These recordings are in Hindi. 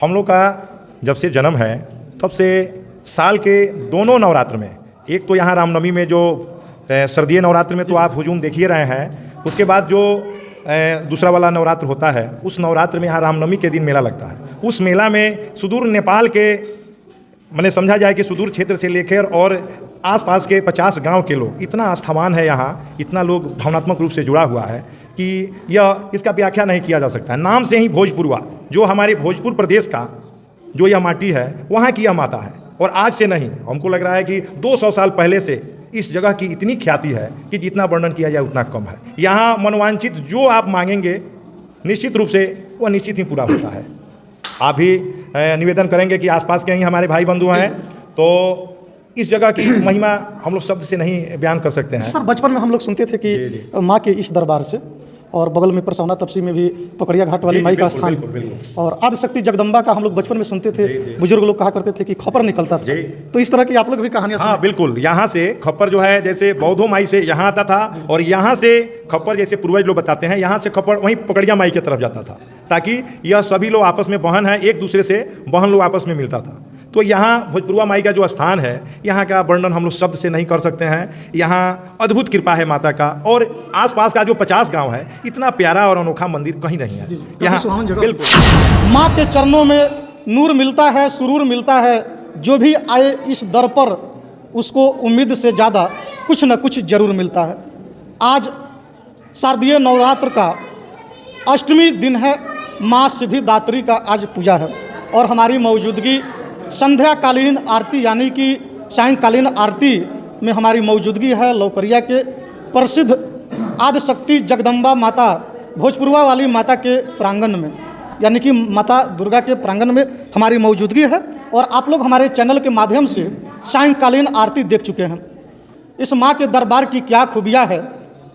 हम लोग का जब से जन्म है तब से साल के दोनों नवरात्र में, एक तो यहाँ रामनवमी में जो सर्दीय नवरात्र में तो आप हुजूम देख ही रहे हैं, उसके बाद जो दूसरा वाला नवरात्र होता है उस नवरात्र में यहाँ रामनवमी के दिन मेला लगता है। उस मेला में सुदूर नेपाल के मैंने समझा जाए कि सुदूर क्षेत्र से लेकर और आसपास के 50 गांव के लोग, इतना आस्थावान है यहाँ, इतना लोग भावनात्मक रूप से जुड़ा हुआ है कि यह इसका व्याख्या नहीं किया जा सकता है। नाम से ही भोजपुरवा, जो हमारे भोजपुर प्रदेश का जो यह माटी है वहाँ की यह माता है। और आज से नहीं, हमको लग रहा है कि 200 साल पहले से इस जगह की इतनी ख्याति है कि जितना वर्णन किया जाए उतना कम है। यहाँ मनोवांछित जो आप मांगेंगे निश्चित रूप से वह निश्चित ही पूरा होता है। आप भी निवेदन करेंगे कि आसपास के ही हमारे भाई बंधु हैं, तो इस जगह की महिमा हम लोग शब्द से नहीं बयान कर सकते हैं। सर, बचपन में हम लोग सुनते थे कि माँ के इस दरबार से, और बगल में परसौना तपसी में भी पकड़िया घाट वाली माई का स्थान, और आदिशक्ति जगदम्बा का हम लोग बचपन में सुनते थे। बुजुर्ग लोग कहा करते थे कि खप्पर निकलता था। तो इस तरह की आप लोग भी कहानियां? हाँ बिल्कुल, यहाँ से खप्पर जो है जैसे बौद्धो माई से यहाँ आता था, और यहाँ से खप्पर जैसे पूर्वज लोग बताते हैं यहाँ से खप्पर वहीं पकड़िया माई की तरफ जाता था, ताकि यह सभी लोग आपस में बहन है, एक दूसरे से बहन लोग आपस में मिलता था। तो यहाँ भोजपुरवा माई का जो स्थान है, यहाँ का वर्णन हम लोग शब्द से नहीं कर सकते हैं। यहाँ अद्भुत कृपा है माता का, और आसपास का जो 50 गांव है, इतना प्यारा और अनोखा मंदिर कहीं नहीं है। यहाँ बिल्कुल माँ के चरणों में नूर मिलता है, सुरूर मिलता है। जो भी आए इस दर पर उसको उम्मीद से ज़्यादा कुछ न कुछ जरूर मिलता है। आज शारदीय नवरात्र का अष्टमी दिन है। माँ सिद्धिदात्री का आज पूजा है, और हमारी मौजूदगी संध्याकालीन आरती यानी कि सायंकालीन आरती में हमारी मौजूदगी है। लौकरिया के प्रसिद्ध आदिशक्ति जगदम्बा माता भोजपुरवा वाली माता के प्रांगण में, यानी कि माता दुर्गा के प्रांगण में हमारी मौजूदगी है। और आप लोग हमारे चैनल के माध्यम से सायंकालीन आरती देख चुके हैं। इस माँ के दरबार की क्या खूबियाँ है,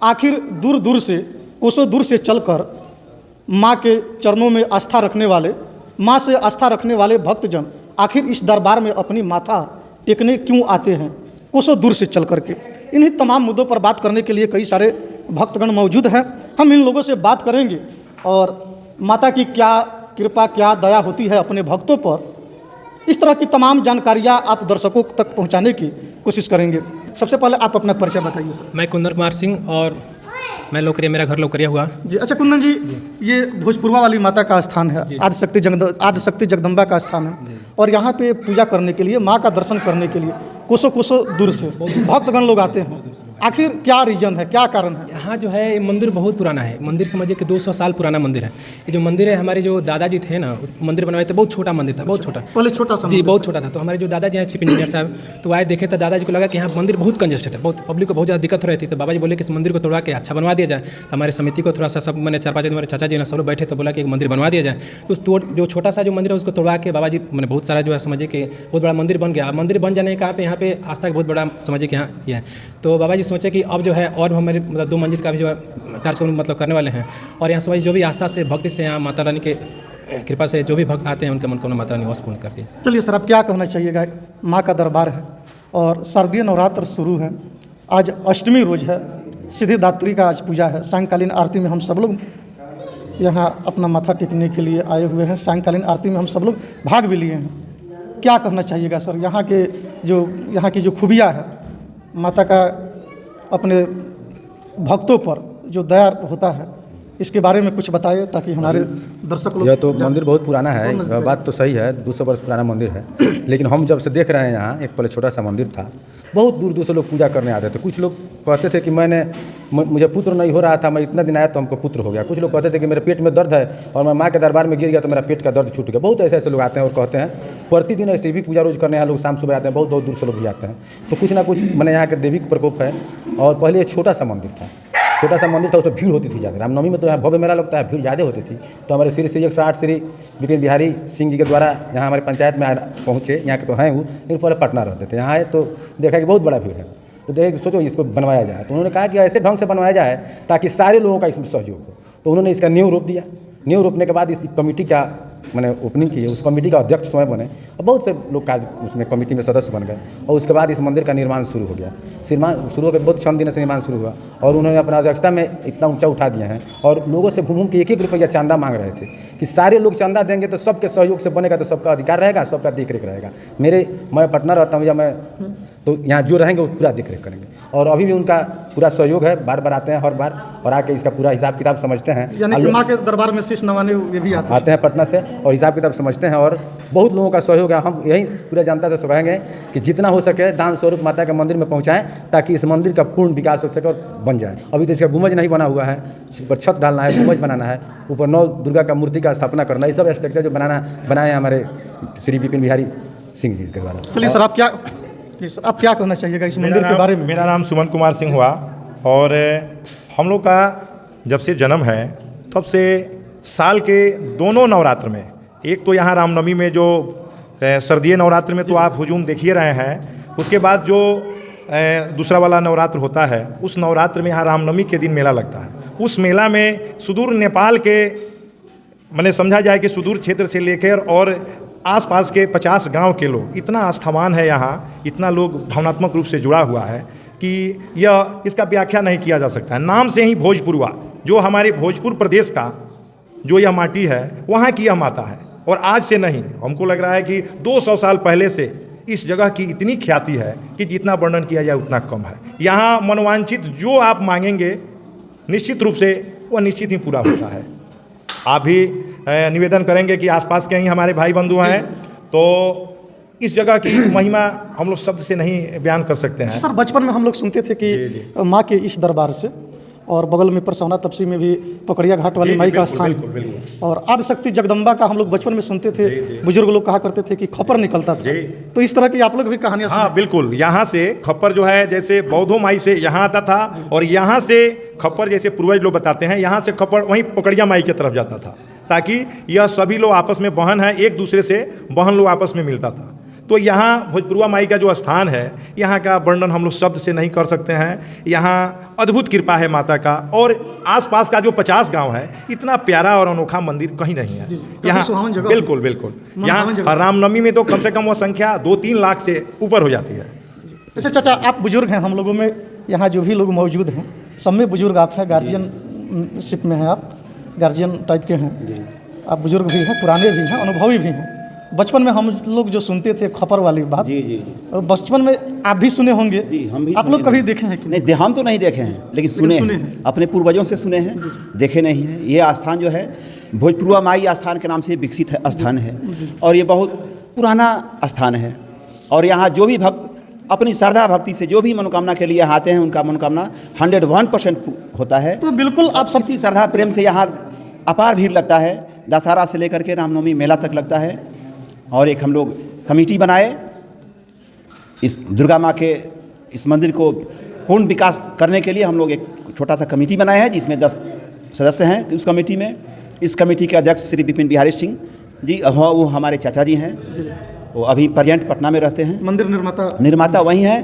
आखिर दूर दूर से, कोसों दूर से चलकर माँ के चरणों में आस्था रखने वाले, माँ से आस्था रखने वाले भक्तजन आखिर इस दरबार में अपनी माथा टेकने क्यों आते हैं, कोसों दूर से चल करके। इन्हीं तमाम मुद्दों पर बात करने के लिए कई सारे भक्तगण मौजूद हैं। हम इन लोगों से बात करेंगे और माता की क्या कृपा, क्या दया होती है अपने भक्तों पर, इस तरह की तमाम जानकारियाँ आप दर्शकों तक पहुँचाने की कोशिश करेंगे। सबसे पहले आप अपना परिचय बताइए सर। मैं कुंदन कुमार सिंह, और मैं लोकरिया, मेरा घर लोकरिया हुआ जी। अच्छा कुंदन जी, ये भोजपुरवा वाली माता का स्थान है, आदिशक्ति जगदम्बा का स्थान है, और यहाँ पे पूजा करने के लिए, माँ का दर्शन करने के लिए कोसों कोसों दूर से भक्तगण लोग आते हैं। आखिर क्या रीजन है, क्या कारण है? यहाँ जो है ये मंदिर बहुत पुराना है। मंदिर समझिए कि 200 साल पुराना मंदिर है। ये जो मंदिर है, हमारे जो दादाजी थे ना, मंदिर बनवाए थे, बहुत छोटा मंदिर था, बहुत छोटा, पहले छोटा सा जी, बहुत छोटा था। तो हमारे जो दादाजी हैं चीफ इंजीनियर साहब, तो आए देखे तो दादाजी को लगा कि यहाँ मंदिर बहुत कंजेस्टेड है, बहुत पब्लिक को बहुत ज़्यादा दिक्कत हो रही थी। तो बाबा जी बोले कि इस मंदिर को तोड़ा के अच्छा बनवा दिया जाए। तो हमारे समिति को थोड़ा सा, सब मैंने 4-5 हमारे चाचा जी ने सब लोग बैठे तो बोला कि एक मंदिर बनवा दिया जाए। तो जो छोटा सा जो मंदिर है उसको तोड़वा के बाबा जी मैंने बहुत सारा जो है समझिए कि बहुत बड़ा मंदिर बन गया। मंदिर बन जाने का यहाँ पे आस्था का बहुत बड़ा समझिए कि यहाँ ये है। तो बाबा जी सोचे कि अब जो है और हमारे मतलब 2 मंजिल का भी जो है कार्यक्रम मतलब करने वाले हैं, और यहाँ समझिए जो भी आस्था से, भक्ति से, यहाँ माता रानी के कृपा से जो भी भक्त आते हैं उनके मनोकामना माता रानी वश पूर्ण करती है। चलिए सर, आप क्या कहना चाहिएगा? माँ का दरबार है और शारदीय नवरात्र शुरू है, आज अष्टमी रोज है, सिद्धिदात्री का आज पूजा है। सायंकालीन आरती में हम सब लोग यहाँ अपना माथा टेकने के लिए आए हुए हैं। सायंकालीन आरती में हम सब लोग भाग भी लिए हैं। क्या कहना चाहिएगा सर, यहाँ की जो खूबियाँ है, माता का अपने भक्तों पर जो दया होता है, इसके बारे में कुछ बताइए ताकि हमारे दर्शक लोग। यह तो मंदिर बहुत पुराना है, बात तो सही है, 200 वर्ष पुराना मंदिर है। लेकिन हम जब से देख रहे हैं यहाँ, एक पहले छोटा सा मंदिर था, बहुत दूर दूर से लोग पूजा करने आते थे। कुछ लोग कहते थे कि मुझे पुत्र नहीं हो रहा था, मैं इतना दिन आया तो हमको पुत्र हो गया। कुछ लोग कहते थे कि मेरे पेट में दर्द है और मैं माँ के दरबार में गिर गया तो मेरा पेट का दर्द छूट गया। बहुत ऐसे लोग आते हैं और कहते हैं। प्रतिदिन ऐसे भी पूजा रोज करने यहाँ लोग शाम सुबह आते हैं, बहुत बहुत दूर से लोग भी आते हैं। तो कुछ ना कुछ मैंने यहाँ के देवी प्रकोप है। और पहले एक छोटा सा मंदिर था, उसमें भीड़ होती थी ज़्यादा। रामनवमी में तो यहाँ भव्य मेला लगता है, भीड़ ज़्यादा होती थी। तो हमारे श्री 108 श्री विपिन बिहारी सिंह जी के द्वारा यहाँ हमारे पंचायत में पहुँचे। यहाँ के तो हैं वो, लेकिन पहले पटना रहते थे। यहाँ आए तो देखा कि बहुत बड़ा भीड़ है, तो देख सोचो इसको बनवाया जाए। तो उन्होंने कहा कि ऐसे ढंग से बनवाया जाए ताकि सारे लोगों का इसमें सहयोग हो। तो उन्होंने इसका नींव रोप दिया। नींव रोपने के बाद इस कमेटी का मैंने ओपनिंग की है, उस कमेटी का अध्यक्ष स्वयं बने और बहुत से लोग कार्य उसमें कमेटी में सदस्य बन गए और उसके बाद इस मंदिर का निर्माण शुरू हो गया। निर्माण शुरू होकर बहुत 6 दिन से निर्माण शुरू हुआ और उन्होंने अपना अध्यक्षता में इतना ऊंचा उठा दिया है और लोगों से घूम के 1-1 रुपया चंदा मांग रहे थे कि सारे लोग चंदा देंगे तो सबके सहयोग से बनेगा तो सबका अधिकार रहेगा, सबका देखरेख रहेगा। मैं पटना रहता हूँ या मैं तो यहाँ जो रहेंगे वो पूरा देखरेख करेंगे और अभी भी उनका पूरा सहयोग है, बार बार आते हैं हर बार और आके इसका पूरा हिसाब किताब समझते हैं। यानी कि माँ के दरबार में शीश नवाने ये भी आते हैं पटना से और हिसाब किताब समझते हैं और बहुत लोगों का सहयोग है। हम यही पूरा जनता से कहेंगे कि जितना हो सके दान स्वरूप माता के मंदिर में पहुँचाएं ताकि इस मंदिर का पूर्ण विकास हो सके और बन जाए। अभी तो इसका गुंबज नहीं बना हुआ है, इस पर छत डालना है, गुंबज बनाना है, ऊपर 9 दुर्गा का मूर्ति का स्थापना करना, ये सब स्ट्रक्चर जो बनाए हैं हमारे श्री विपिन बिहारी सिंह जी के द्वारा। चलिए सर, आप क्या कहना चाहिएगा इस मंदिर के बारे में? मेरा नाम सुमन कुमार सिंह हुआ और हम लोग का जब से जन्म है तब से साल के दोनों नवरात्र में, एक तो यहाँ रामनवमी में जो सर्दीय नवरात्र में तो आप हुजूम देखिए रहे हैं, उसके बाद जो दूसरा वाला नवरात्र होता है उस नवरात्र में यहाँ रामनवमी के दिन मेला लगता है। उस मेला में सुदूर नेपाल के मैंने समझा जाए कि सुदूर क्षेत्र से लेकर और आसपास के 50 गांव के लोग, इतना आस्थावान है यहाँ, इतना लोग भावनात्मक रूप से जुड़ा हुआ है कि यह इसका व्याख्या नहीं किया जा सकता है। नाम से ही भोजपुरवा, जो हमारे भोजपुर प्रदेश का जो यह माटी है वहाँ की यह माता है और आज से नहीं, हमको लग रहा है कि 200 साल पहले से इस जगह की इतनी ख्याति है कि जितना वर्णन किया जाए उतना कम है। यहाँ मनोवांछित जो आप मांगेंगे निश्चित रूप से वह निश्चित ही पूरा होता है। आप भी निवेदन करेंगे कि आसपास के ही हमारे भाई बंधु हैं, तो इस जगह की महिमा हम लोग शब्द से नहीं बयान कर सकते हैं। सर, बचपन में हम लोग सुनते थे कि माँ के इस दरबार से और बगल में परसौना तपसी में भी पकड़िया घाट वाली माई का स्थान, और आदिशक्ति जगदम्बा का हम लोग बचपन में सुनते थे, बुजुर्ग लोग कहा करते थे कि खप्पर निकलता था। तो इस तरह की आप लोग भी कहानियाँ? हाँ बिल्कुल, यहाँ से खप्पर जो है जैसे बौद्धो माई से यहाँ आता था और यहाँ से खप्पर जैसे पूर्वज लोग बताते हैं यहाँ से खप्पर वहीं पकड़िया माई की तरफ जाता था ताकि यह सभी लोग आपस में बहन है, एक दूसरे से बहन लोग आपस में मिलता था। तो यहाँ भोजपुरवा माई का जो स्थान है यहाँ का वर्णन हम लोग शब्द से नहीं कर सकते हैं। यहाँ अद्भुत कृपा है माता का और आसपास का जो 50 गांव है, इतना प्यारा और अनोखा मंदिर कहीं नहीं है यहाँ। बिल्कुल बिल्कुल, यहाँ रामनवमी में तो कम से कम वो संख्या 2-3 लाख से ऊपर हो जाती है। अच्छा चाचा, आप बुजुर्ग हैं, हम लोगों में यहाँ जो भी लोग मौजूद हैं सब में बुजुर्ग आप हैं, गार्जियनशिप में हैं, आप गार्जियन टाइप के हैं, आप बुजुर्ग भी हैं, पुराने भी हैं, अनुभवी भी हैं। बचपन में हम लोग जो सुनते थे खपर वाली बात, जी और बचपन में आप भी सुने होंगे। जी, हम भी आप लोग कभी देखे हैं कि नहीं? हम तो नहीं देखे हैं, लेकिन सुने हैं, अपने पूर्वजों से सुने हैं, देखे नहीं हैं। ये स्थान जो है भोजपुरवा माई स्थान के नाम से विकसित है स्थान है और ये बहुत पुराना स्थान है और यहाँ जो भी भक्त अपनी श्रद्धा भक्ति से जो भी मनोकामना के लिए आते हैं उनका मनोकामना 101% होता है। तो बिल्कुल आप सब इसी श्रद्धा प्रेम से यहाँ अपार भीड़ लगता है। दशहरा से लेकर के रामनवमी मेला तक लगता है और एक हम लोग कमेटी बनाए इस दुर्गा माँ के इस मंदिर को पूर्ण विकास करने के लिए। हम लोग एक छोटा सा कमेटी बनाया है जिसमें 10 सदस्य हैं उस कमेटी में। इस कमेटी के अध्यक्ष श्री विपिन बिहारी सिंह जी, वो हमारे चाचा जी हैं, वो अभी पर्यंत पटना में रहते हैं। मंदिर निर्माता वही हैं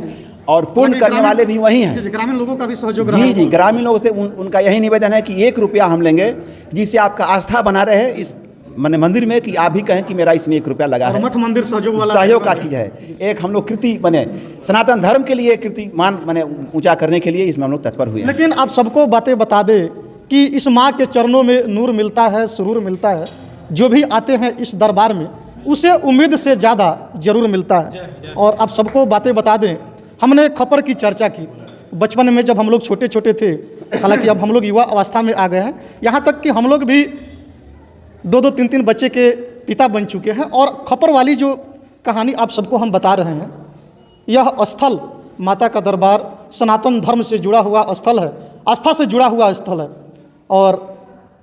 और पूर्ण करने वाले भी वही हैं। ग्रामीण लोगों का भी सहयोग जी, ग्रामीण लोगों से उनका यही निवेदन है कि 1 रुपया हम लेंगे जिससे आपका आस्था बना रहे इस मंदिर में, कि आप भी कहें कि मेरा इसमें 1 रुपया लगा है। मठ मंदिर सहयोग का चीज़ है। एक हम लोग कृति बने सनातन धर्म के लिए कीर्तिमान बने ऊंचा करने के लिए इसमें हम लोग तत्पर हुए हैं। लेकिन आप सबको बातें बता दें कि इस माँ के चरणों में नूर मिलता है, सुरूर मिलता है। जो भी आते हैं इस दरबार में उसे उम्मीद से ज़्यादा जरूर मिलता है। और आप सबको बातें बता दें, हमने खपर की चर्चा की बचपन में जब हम लोग छोटे छोटे थे, हालांकि अब हम लोग युवा अवस्था में आ गए हैं, यहाँ तक कि हम लोग भी 2-2, 3-3 बच्चे के पिता बन चुके हैं। और खपर वाली जो कहानी आप सबको हम बता रहे हैं, यह स्थल माता का दरबार सनातन धर्म से जुड़ा हुआ स्थल है, आस्था से जुड़ा हुआ स्थल है। और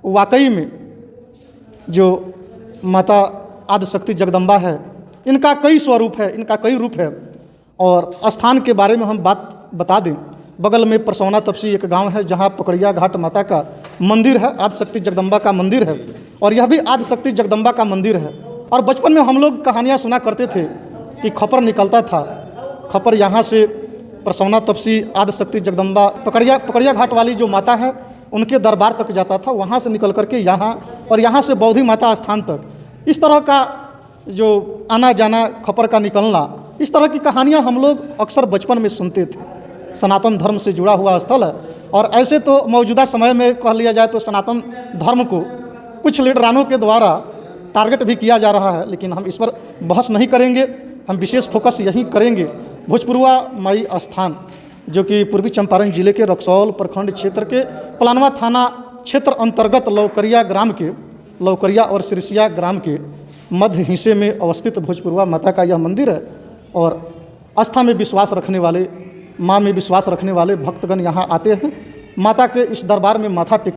वाकई में जो माता आदिशक्ति जगदम्बा है, इनका कई स्वरूप है, इनका कई रूप है। और स्थान के बारे में हम बात बता दें, बगल में परसौना तपसी एक गांव है जहां पकड़िया घाट माता का मंदिर है, आदिशक्ति जगदम्बा का मंदिर है और यह भी आदिशक्ति जगदम्बा का मंदिर है। और बचपन में हम लोग कहानियाँ सुना करते थे कि खपर निकलता था, खपर यहाँ से परसौना तपसी आदिशक्ति जगदम्बा पकड़िया घाट वाली जो माता है उनके दरबार तक जाता था, वहाँ से निकल करके यहाँ और यहाँ से बौद्धि माता स्थान तक इस तरह का जो आना जाना, खपर का निकलना, इस तरह की कहानियाँ हम लोग अक्सर बचपन में सुनते थे। सनातन धर्म से जुड़ा हुआ स्थल है और ऐसे तो मौजूदा समय में कह लिया जाए तो सनातन धर्म को कुछ लीडरानों के द्वारा टारगेट भी किया जा रहा है, लेकिन हम इस पर बहस नहीं करेंगे। हम विशेष फोकस यही करेंगे भोजपुरवा माई स्थान, जो कि पूर्वी चंपारण जिले के रक्सौल प्रखंड क्षेत्र के पलानवा थाना क्षेत्र अंतर्गत लौकरिया ग्राम के, लौकरिया और सिरसिया ग्राम के मध्य हिस्से में अवस्थित भोजपुरवा माता का यह मंदिर है। और आस्था में विश्वास रखने वाले, माँ में विश्वास रखने वाले भक्तगण यहाँ आते हैं। माता के इस दरबार में माथा टेक